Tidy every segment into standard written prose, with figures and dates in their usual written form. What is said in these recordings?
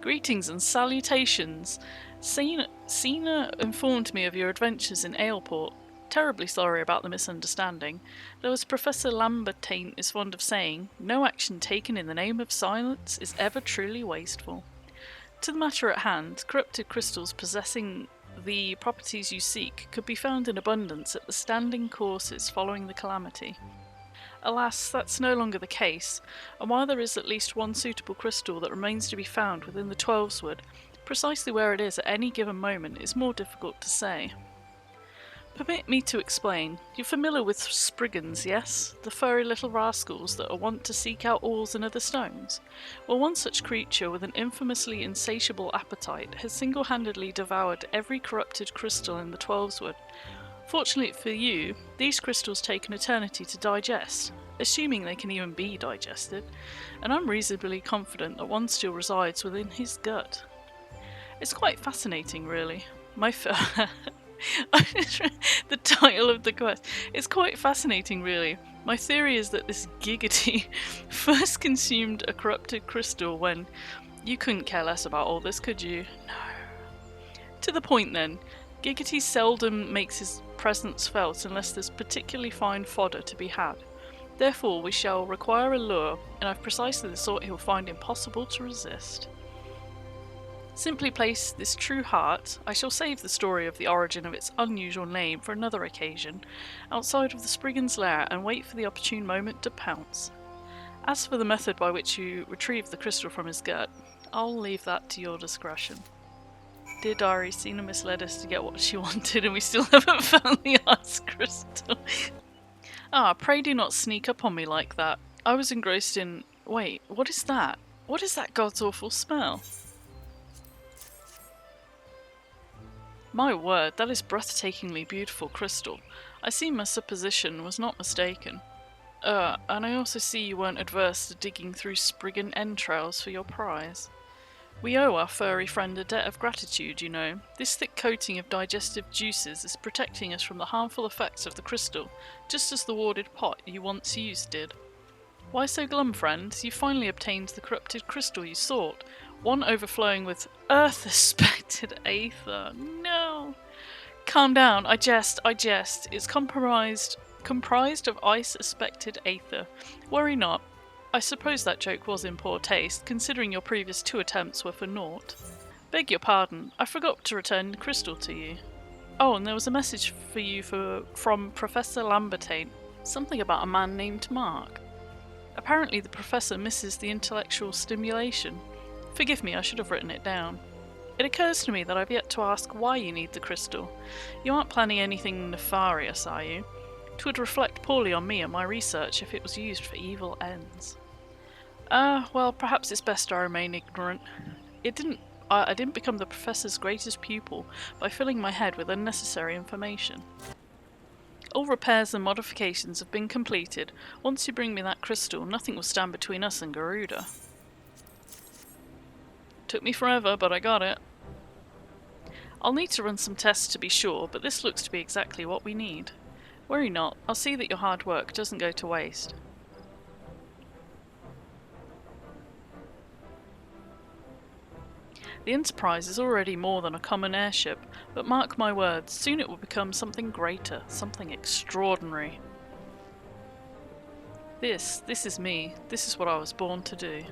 Greetings and salutations. Cena informed me of your adventures in Aleport. Terribly sorry about the misunderstanding. Though as Professor Lambertaine is fond of saying, no action taken in the name of silence is ever truly wasteful. To the matter at hand, corrupted crystals possessing the properties you seek could be found in abundance at the standing courses following the calamity. Alas, that's no longer the case, and while there is at least one suitable crystal that remains to be found within the Twelveswood, precisely where it is at any given moment is more difficult to say. Permit me to explain. You're familiar with Spriggans, yes? The furry little rascals that are wont to seek out ores and other stones? Well, one such creature with an infamously insatiable appetite has single-handedly devoured every corrupted crystal in the Twelveswood. Fortunately for you, these crystals take an eternity to digest, assuming they can even be digested, and I'm reasonably confident that one still resides within his gut. It's quite fascinating, really. The title of the quest. It's quite fascinating, really. My theory is that this Giggity first consumed a corrupted crystal when... You couldn't care less about all this, could you? No. To the point, then. Giggity seldom makes his presence felt unless there's particularly fine fodder to be had. Therefore, we shall require a lure, and I've precisely the sort he'll find impossible to resist. Simply place this true heart, I shall save the story of the origin of its unusual name for another occasion, outside of the Spriggan's lair and wait for the opportune moment to pounce. As for the method by which you retrieve the crystal from his gut, I'll leave that to your discretion. Dear Diary, Cena misled us to get what she wanted and we still haven't found the ice crystal. Pray do not sneak up on me like that. I was engrossed in... Wait, what is that? What is that god's awful smell? My word, that is breathtakingly beautiful crystal. I see my supposition was not mistaken. And I also see you weren't adverse to digging through Spriggan entrails for your prize. We owe our furry friend a debt of gratitude, you know. This thick coating of digestive juices is protecting us from the harmful effects of the crystal, just as the warded pot you once used did. Why so glum, friend? You finally obtained the corrupted crystal you sought, one overflowing with earth-aspected aether. No! Calm down, I jest. It's comprised of ice-aspected aether. Worry not. I suppose that joke was in poor taste, considering your previous 2 attempts were for naught. Beg your pardon, I forgot to return the crystal to you. Oh, and there was a message for you from Professor Lambertaine. Something about a man named Mark. Apparently the professor misses the intellectual stimulation. Forgive me, I should have written it down. It occurs to me that I've yet to ask why you need the crystal. You aren't planning anything nefarious, are you? 'Twould reflect poorly on me and my research if it was used for evil ends. Well, perhaps it's best I remain ignorant. I didn't become the professor's greatest pupil by filling my head with unnecessary information. All repairs and modifications have been completed. Once you bring me that crystal, nothing will stand between us and Garuda. Took me forever, but I got it. I'll need to run some tests to be sure, but this looks to be exactly what we need. Worry not, I'll see that your hard work doesn't go to waste. The Enterprise is already more than a common airship, but mark my words, soon it will become something greater, something extraordinary. This is me. This is what I was born to do.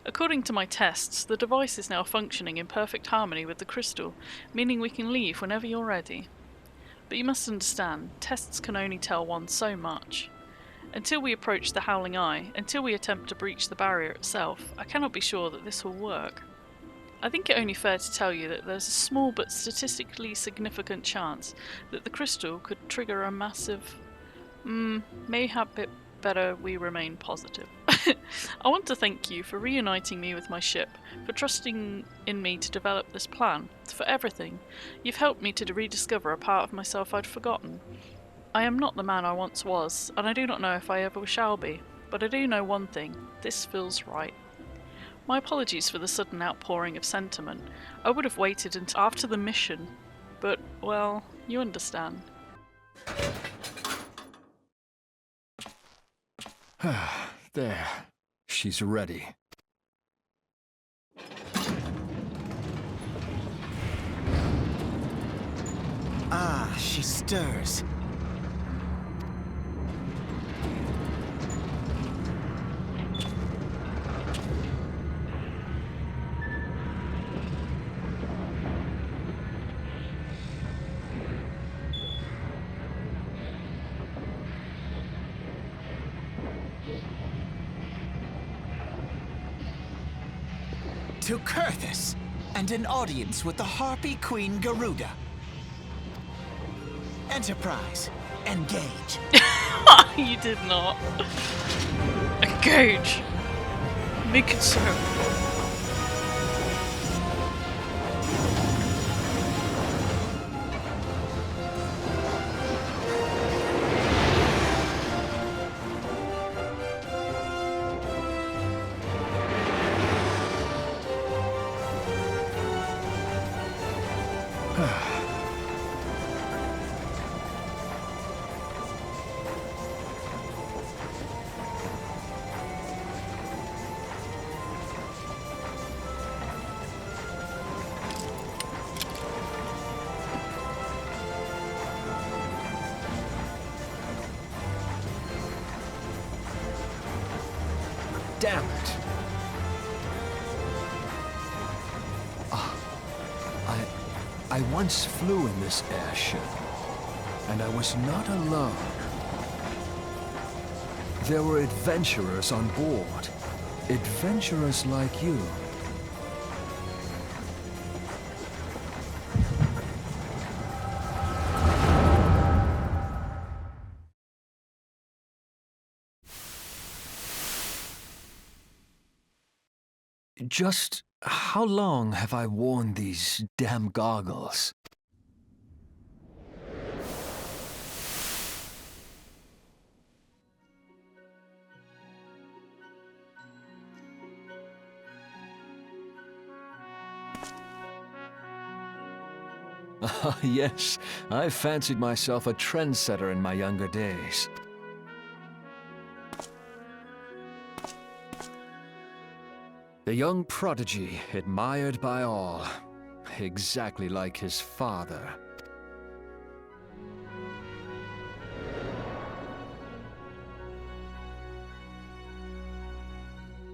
According to my tests, the device is now functioning in perfect harmony with the crystal, meaning we can leave whenever you're ready. But you must understand, tests can only tell one so much. Until we approach the Howling Eye, until we attempt to breach the barrier itself, I cannot be sure that this will work. I think it only fair to tell you that there's a small but statistically significant chance that the crystal could trigger a massive... mayhap it better we remain positive. I want to thank you for reuniting me with my ship, for trusting in me to develop this plan, for everything. You've helped me to rediscover a part of myself I'd forgotten. I am not the man I once was, and I do not know if I ever shall be, but I do know one thing, this feels right. My apologies for the sudden outpouring of sentiment. I would have waited until after the mission, but, well, you understand. There. She's ready. Ah, she stirs. To Kurthus, and an audience with the Harpy Queen Garuda. Enterprise, engage. You did not. Engage. Make it so. Damn it. I once flew in this airship, and I was not alone. There were adventurers on board. Adventurers like you. Just how long have I worn these damn goggles? Ah, yes, I fancied myself a trendsetter in my younger days. The young prodigy, admired by all, exactly like his father.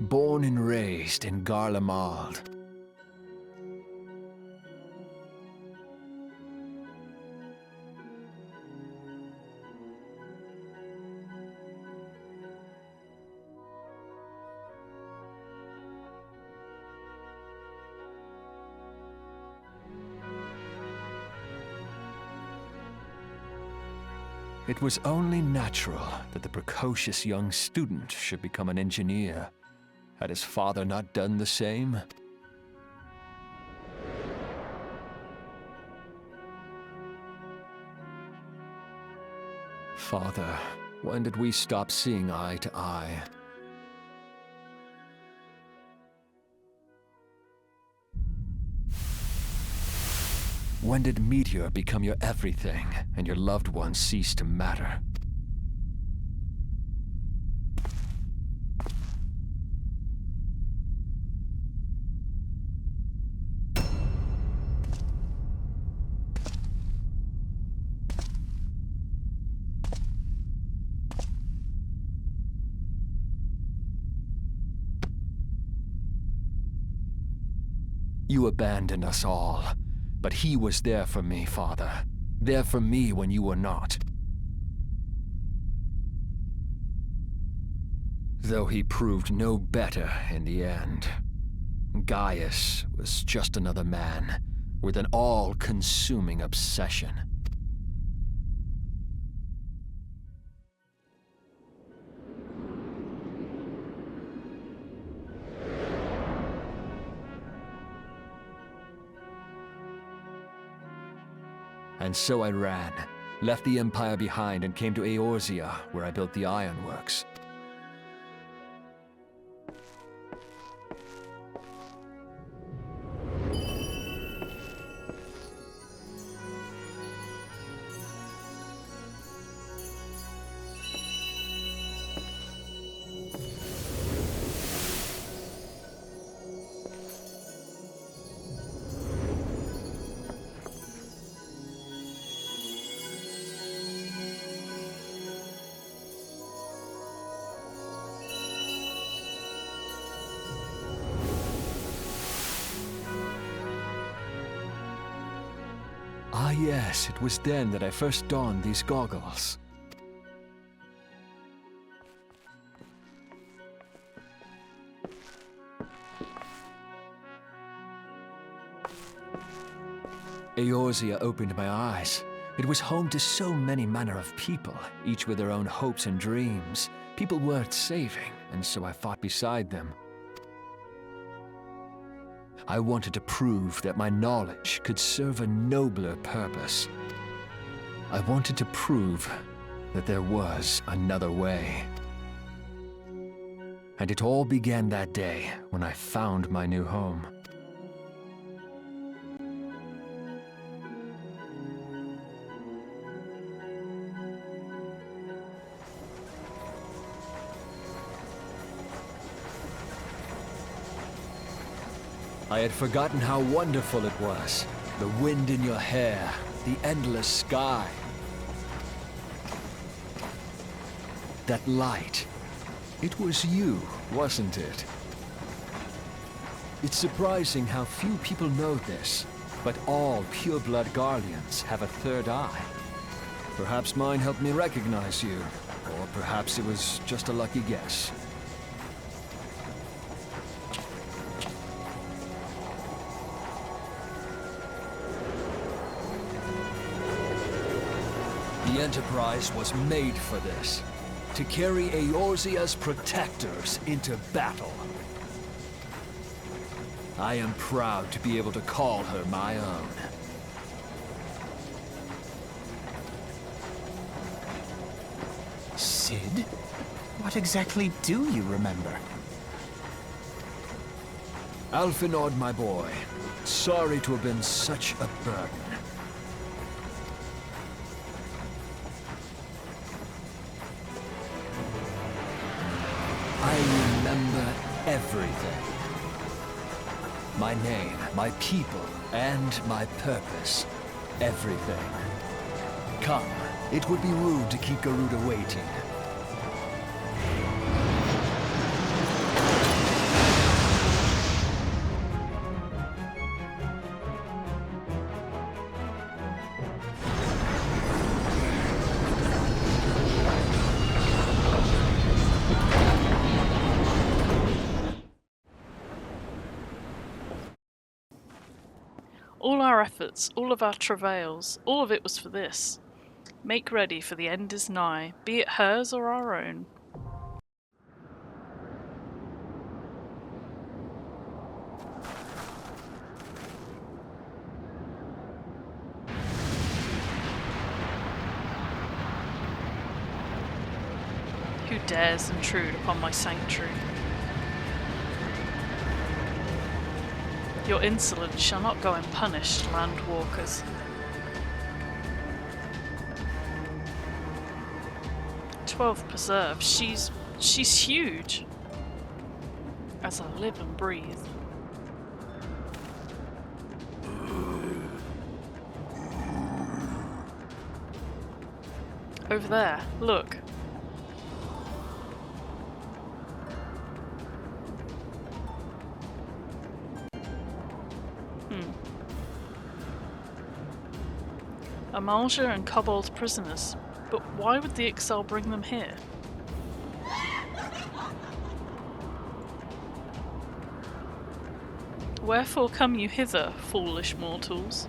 Born and raised in Garlemald. It was only natural that the precocious young student should become an engineer. Had his father not done the same? Father, when did we stop seeing eye to eye? When did Meteor become your everything, and your loved ones cease to matter? You abandoned us all. But he was there for me, Father. There for me when you were not. Though he proved no better in the end. Gaius was just another man, with an all-consuming obsession. And so I ran, left the Empire behind and came to Eorzea, where I built the ironworks. Ah yes, it was then that I first donned these goggles. Eorzea opened my eyes. It was home to so many manner of people, each with their own hopes and dreams. People worth saving, and so I fought beside them. I wanted to prove that my knowledge could serve a nobler purpose. I wanted to prove that there was another way. And it all began that day when I found my new home. I had forgotten how wonderful it was. The wind in your hair, the endless sky. That light. It was you, wasn't it? It's surprising how few people know this, but all pureblood Garleans have a third eye. Perhaps mine helped me recognize you, or perhaps it was just a lucky guess. The Enterprise was made for this, to carry Eorzea's protectors into battle. I am proud to be able to call her my own. Sid? What exactly do you remember? Alphinaud, my boy. Sorry to have been such a burden. I remember everything. My name, my people, and my purpose. Everything. Come, it would be rude to keep Garuda waiting. All our efforts, all of our travails, all of it was for this. Make ready, for the end is nigh, be it hers or our own. Who dares intrude upon my sanctuary? Your insolence shall not go unpunished, landwalkers. 12th Preserve, she's huge. As I live and breathe. Over there, look. Amalja and Kobold prisoners, but why would the Ixal bring them here? Wherefore come you hither, foolish mortals?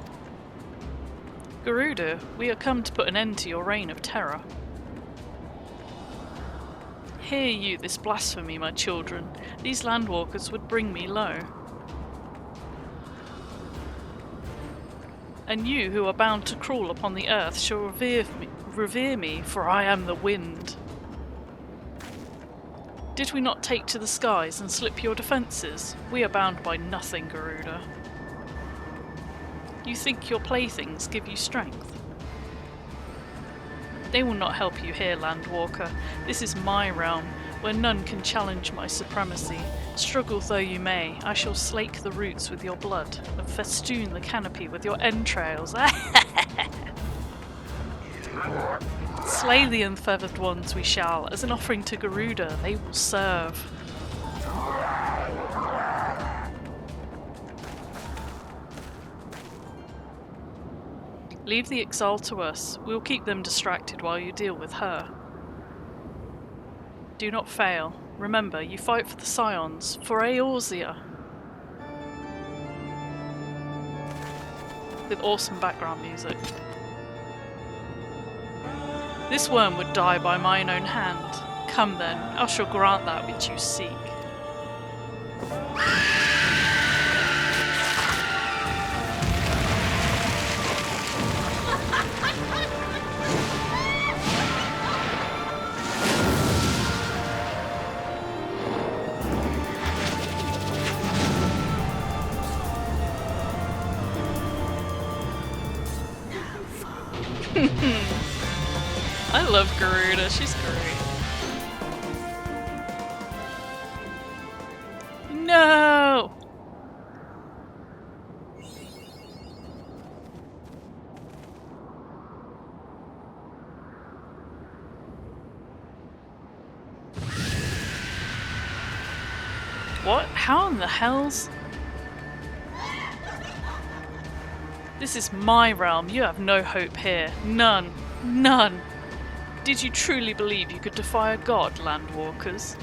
Garuda, we are come to put an end to your reign of terror. Hear you this blasphemy, my children. These landwalkers would bring me low. And you who are bound to crawl upon the earth shall revere me, for I am the wind. Did we not take to the skies and slip your defences? We are bound by nothing, Garuda. You think your playthings give you strength? They will not help you here, Landwalker. This is my realm, where none can challenge my supremacy. Struggle though you may, I shall slake the roots with your blood, and festoon the canopy with your entrails. Slay the unfeathered ones we shall, as an offering to Garuda, they will serve. Leave the Exile to us. We'll keep them distracted while you deal with her. Do not fail. Remember, you fight for the Scions, for Eorzea. With awesome background music. This worm would die by mine own hand. Come then, I shall grant that which you seek. I love Garuda, she's great. No! What? How in the hells? This is my realm. You have no hope here. None. None. Did you truly believe you could defy a god, Landwalkers?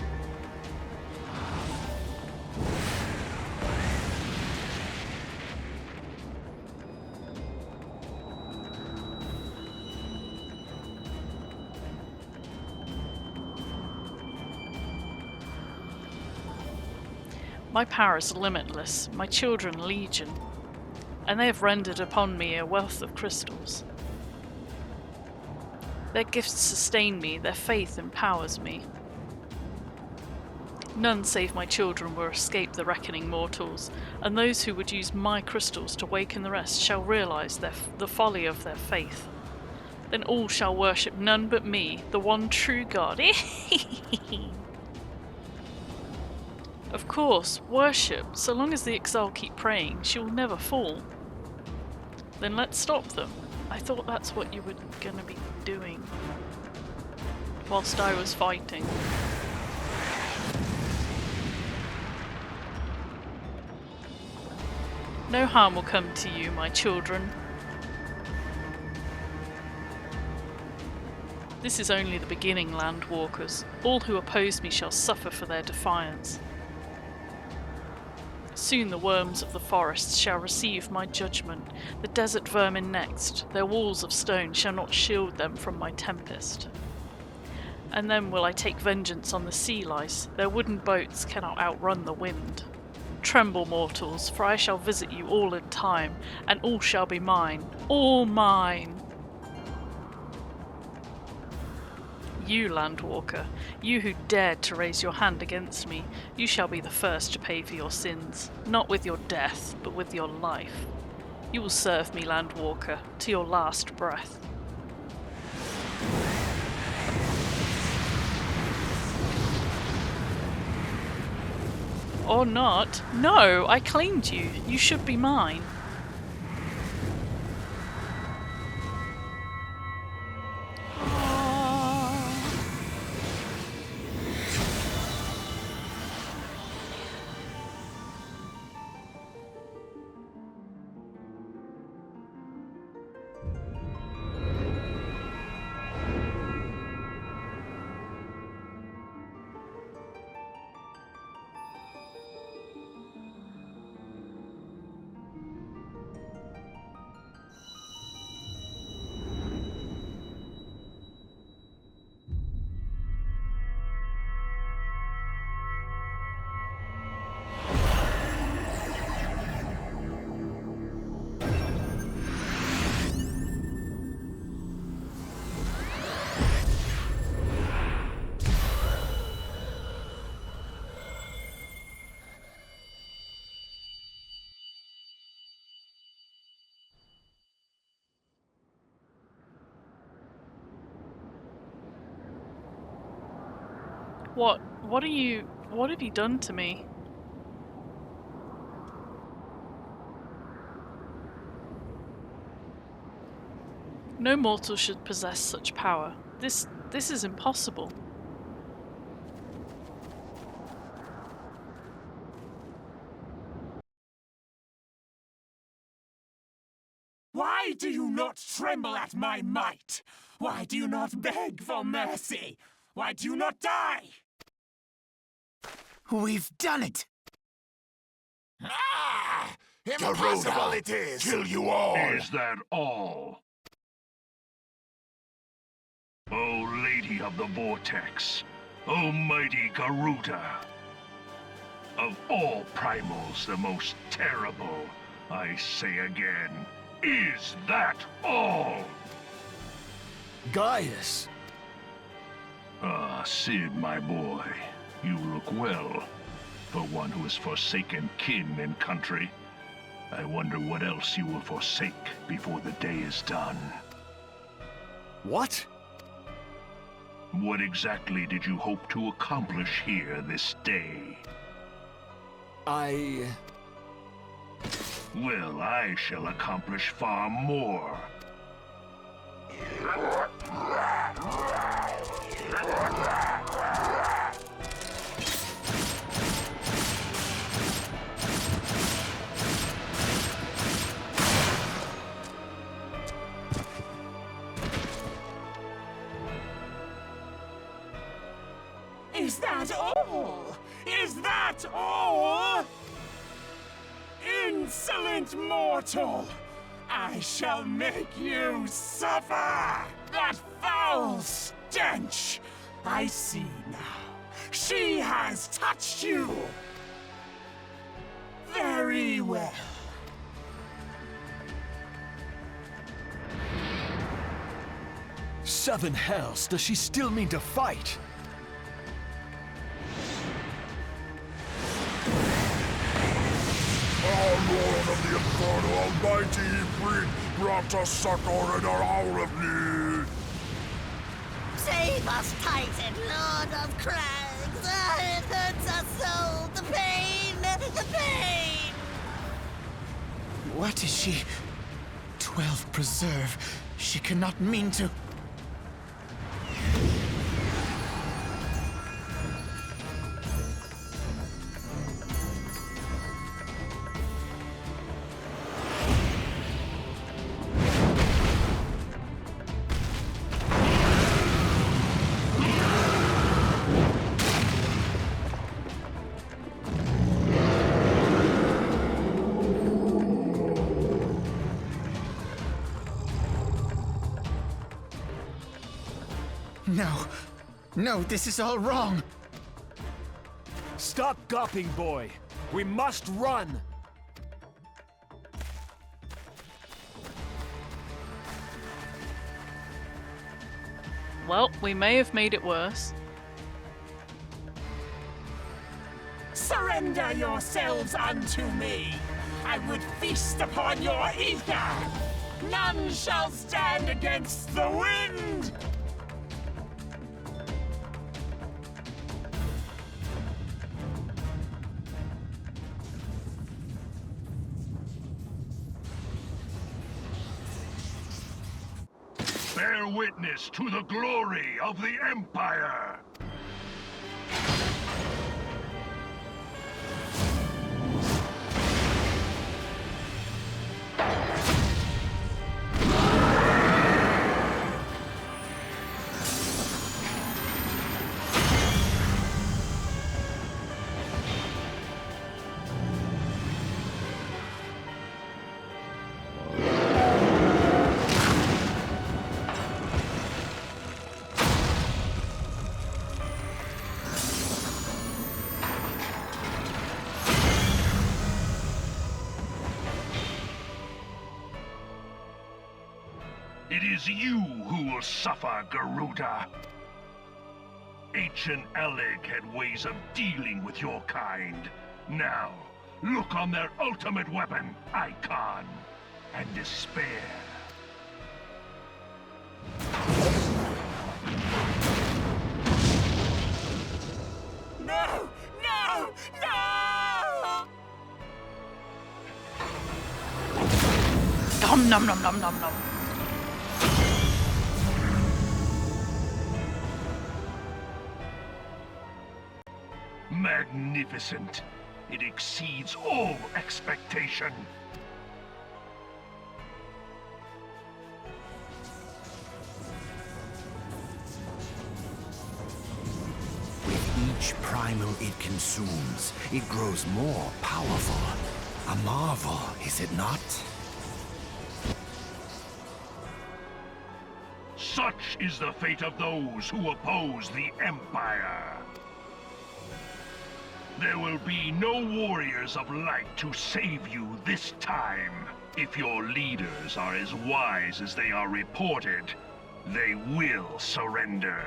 My power is limitless, my children legion, and they have rendered upon me a wealth of crystals. Their gifts sustain me, their faith empowers me. None save my children will escape the reckoning mortals, and those who would use my crystals to waken the rest shall realise the folly of their faith. Then all shall worship none but me, the one true God. Of course, worship. So long as the Exile keep praying, she will never fall. Then let's stop them. I thought that's what you were gonna be doing. Whilst I was fighting. No harm will come to you, my children. This is only the beginning, Landwalkers. All who oppose me shall suffer for their defiance. Soon the worms of the forests shall receive my judgment, the desert vermin next. Their walls of stone shall not shield them from my tempest. And then will I take vengeance on the sea lice. Their wooden boats cannot outrun the wind. Tremble, mortals, for I shall visit you all in time, and all shall be mine. All mine! You, Landwalker, you who dared to raise your hand against me, you shall be the first to pay for your sins, not with your death, but with your life. You will serve me, Landwalker, to your last breath. Or not. No, I claimed you. You should be mine. What have you done to me? No mortal should possess such power. This is impossible. Why do you not tremble at my might? Why do you not beg for mercy? Why do you not die? We've done it! Ah! Impossible Garuda, it is! Kill you all! Is that all? O Lady of the Vortex, O mighty Garuda, of all primals the most terrible, I say again, is that all? Gaius! Ah, Sid, my boy, you look well. For one who has forsaken kin and country, I wonder what else you will forsake before the day is done. What? What exactly did you hope to accomplish here this day? Well, I shall accomplish far more. Is that all? Is that all? Insolent mortal! I shall make you suffer! That foul stench! I see now. She has touched you! Very well. Seven hells, does she still mean to fight? Our Lord of the Inferno Almighty bring brought us succor in our hour of need. Save us, Titan, Lord of Crags! Ah, it hurts our soul! The pain! The pain! What is she? 12 preserve. She cannot mean to... No. No, this is all wrong. Stop gawping, boy. We must run. Well, we may have made it worse. Surrender yourselves unto me. I would feast upon your ether. None shall stand against the wind. Bear witness to the glory of the Empire! It is you who will suffer, Garuda. Ancient Alec had ways of dealing with your kind. Now, look on their ultimate weapon, Icon, and despair. No! No! No! Nom nom nom nom nom nom. Magnificent. It exceeds all expectation. each primal it consumes, it grows more powerful. A marvel, is it not? Such is the fate of those who oppose the Empire. There will be no warriors of light to save you this time. If your leaders are as wise as they are reported, they will surrender.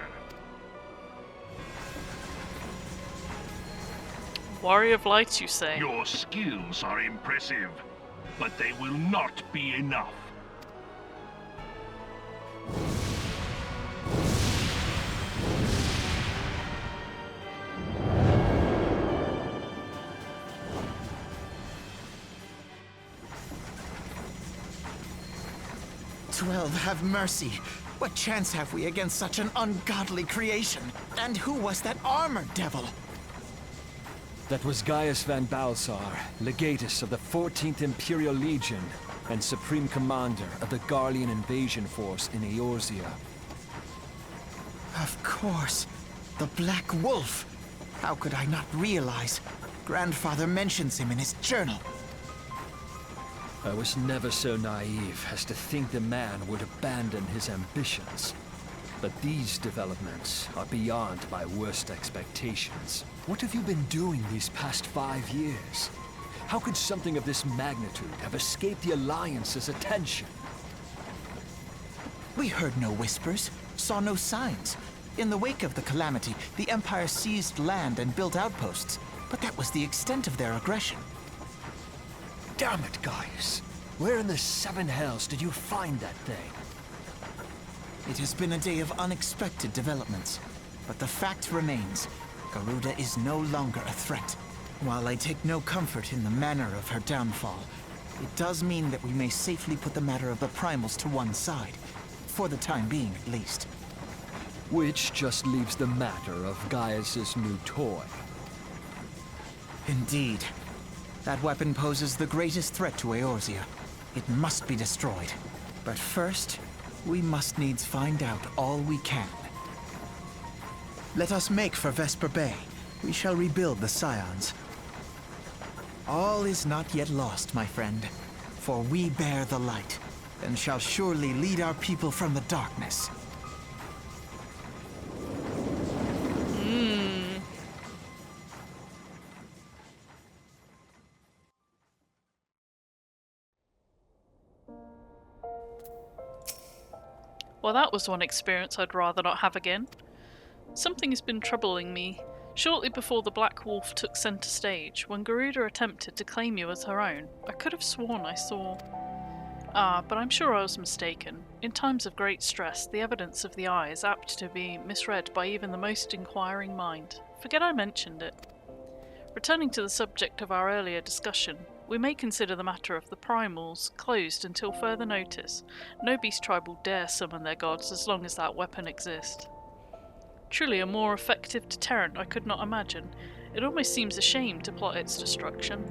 Warrior of Light, you say? Your skills are impressive, but they will not be enough. "12, have mercy. What chance have we against such an ungodly creation? And who was that armored devil?" That was Gaius van Balsar, legatus of the 14th Imperial Legion and Supreme Commander of the Garlean invasion force in Eorzea. Of course. The Black Wolf. How could I not realize? Grandfather mentions him in his journal. I was never so naive as to think the man would abandon his ambitions. But these developments are beyond my worst expectations. What have you been doing these past 5 years? How could something of this magnitude have escaped the Alliance's attention? We heard no whispers, saw no signs. In the wake of the calamity, the Empire seized land and built outposts, but that was the extent of their aggression. Damn it, Gaius. Where in the 7 hells did you find that thing? It has been a day of unexpected developments, but the fact remains, Garuda is no longer a threat. While I take no comfort in the manner of her downfall, it does mean that we may safely put the matter of the primals to one side, for the time being at least. Which just leaves the matter of Gaius's new toy. Indeed. That weapon poses the greatest threat to Eorzea. It must be destroyed. But first, we must needs find out all we can. Let us make for Vesper Bay. We shall rebuild the Scions. All is not yet lost, my friend, for we bear the light, and shall surely lead our people from the darkness. Well, that was one experience I'd rather not have again. Something has been troubling me. Shortly before the Black Wolf took centre stage, when Garuda attempted to claim you as her own, I could have sworn I saw... but I'm sure I was mistaken. In times of great stress, the evidence of the eye is apt to be misread by even the most inquiring mind. Forget I mentioned it. Returning to the subject of our earlier discussion, we may consider the matter of the primals closed until further notice. No beast tribe will dare summon their gods as long as that weapon exists. Truly a more effective deterrent I could not imagine. It almost seems a shame to plot its destruction.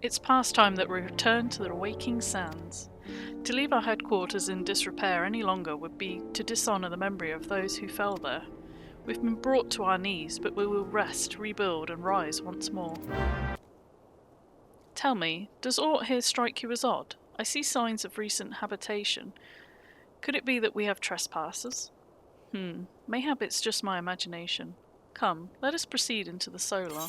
It's past time that we return to the Waking Sands. To leave our headquarters in disrepair any longer would be to dishonour the memory of those who fell there. We've been brought to our knees, but we will rest, rebuild, and rise once more. Tell me, does aught here strike you as odd? I see signs of recent habitation. Could it be that we have trespassers? Mayhap it's just my imagination. Come, let us proceed into the solar.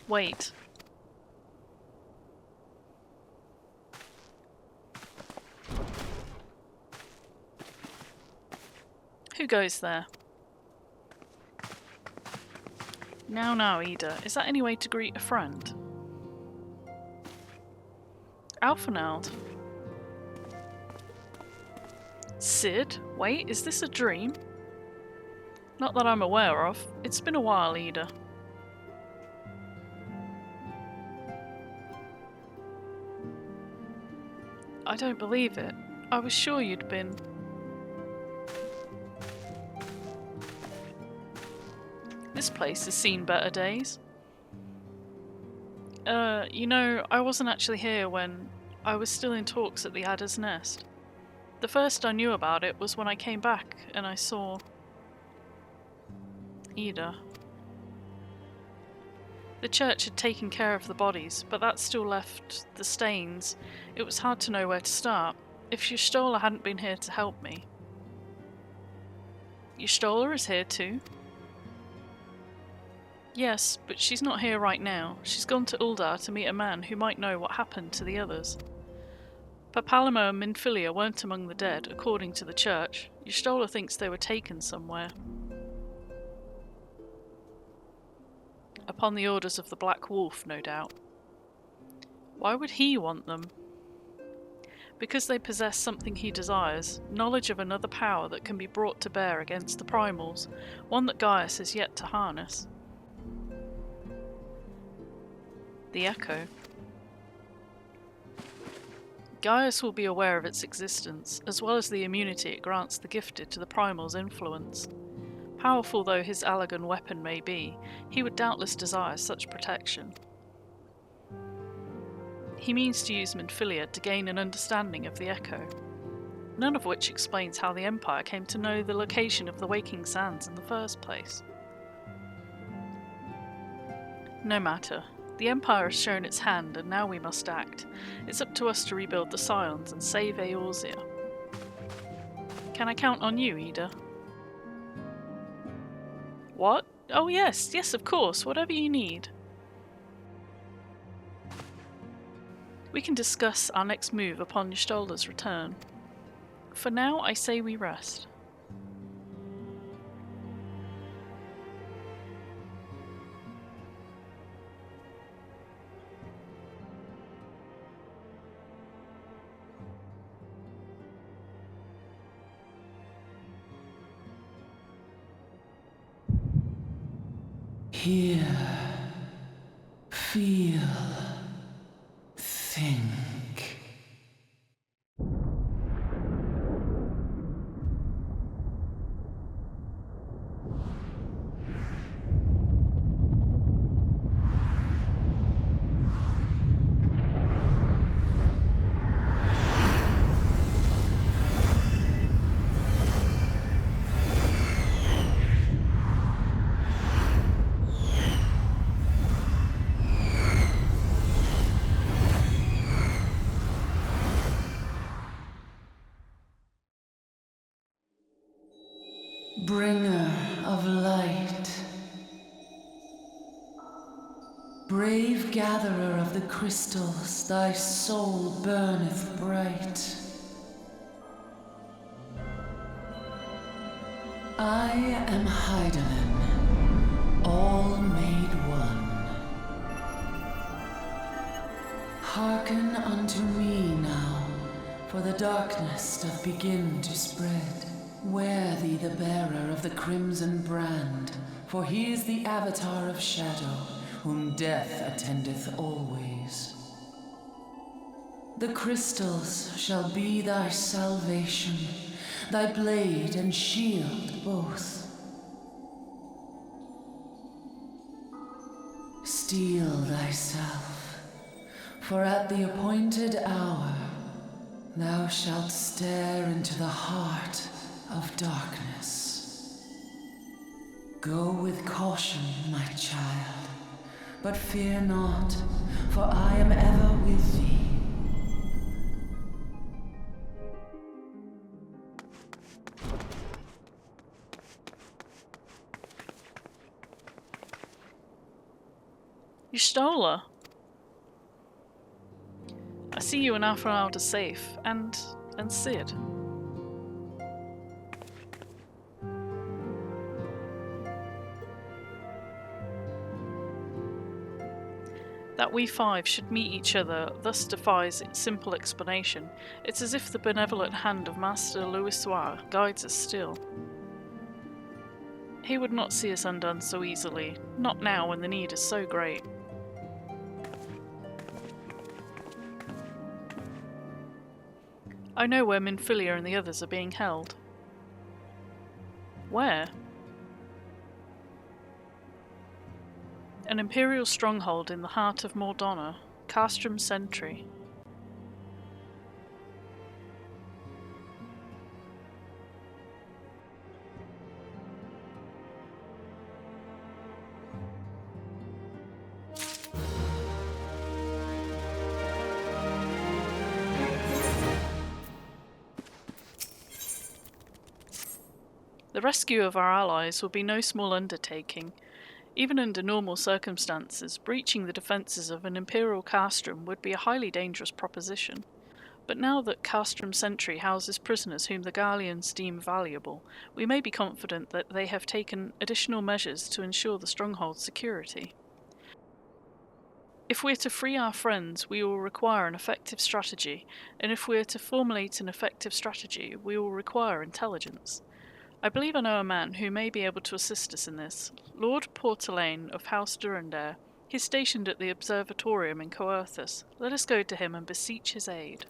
Wait. Who goes there? Now, Ida, is that any way to greet a friend? Alphanald. Sid? Wait, is this a dream? Not that I'm aware of. It's been a while, Ida. I don't believe it. I was sure you'd been... This place has seen better days. You know, I wasn't actually here when I was still in talks at the Adder's Nest. The first I knew about it was when I came back and I saw Ida. The church had taken care of the bodies, but that still left the stains. It was hard to know where to start. If Y'shtola hadn't been here to help me. Y'shtola is here too? Yes, but she's not here right now. She's gone to Uldar to meet a man who might know what happened to the others. Papalimo and Minfilia weren't among the dead, according to the church. Y'shtola thinks they were taken somewhere. Upon the orders of the Black Wolf, no doubt. Why would he want them? Because they possess something he desires, knowledge of another power that can be brought to bear against the primals, one that Gaius has yet to harness. The Echo. Gaius will be aware of its existence, as well as the immunity it grants the gifted to the primal's influence. Powerful though his Allagan weapon may be, he would doubtless desire such protection. He means to use Minfilia to gain an understanding of the Echo, none of which explains how the Empire came to know the location of the Waking Sands in the first place. No matter. The Empire has shown its hand, and now we must act. It's up to us to rebuild the Scions and save Eorzea. Can I count on you, Ida? What? Oh yes, of course, whatever you need. We can discuss our next move upon Y'shtola's return. For now, I say we rest. Hear, feel, think. Bringer of light, brave gatherer of the crystals, thy soul burneth bright. I am Hydaelyn, all made one. Hearken unto me now, for the darkness doth begin to spread. Wear thee the bearer of the crimson brand, for he is the avatar of shadow, whom death attendeth always. The crystals shall be thy salvation, thy blade and shield both. Steel thyself, for at the appointed hour thou shalt stare into the heart of darkness. Go with caution, my child, but fear not, for I am ever with thee. Y'shtola! I see you and Alfred are safe, and Cid. That we five should meet each other thus defies simple explanation. It's as if the benevolent hand of Master Louisoix guides us still. He would not see us undone so easily, not now when the need is so great. I know where Minfilia and the others are being held. Where? An Imperial stronghold in the heart of Mordona, Castrum Sentry. The rescue of our allies will be no small undertaking. Even under normal circumstances, breaching the defences of an Imperial castrum would be a highly dangerous proposition. But now that Castrum Sentry houses prisoners whom the Garleans deem valuable, we may be confident that they have taken additional measures to ensure the stronghold's security. If we are to free our friends, we will require an effective strategy, and if we are to formulate an effective strategy, we will require intelligence. I believe I know a man who may be able to assist us in this. Lord Portelaine of House Durandare. He is stationed at the Observatorium in Coerthus. Let us go to him and beseech his aid.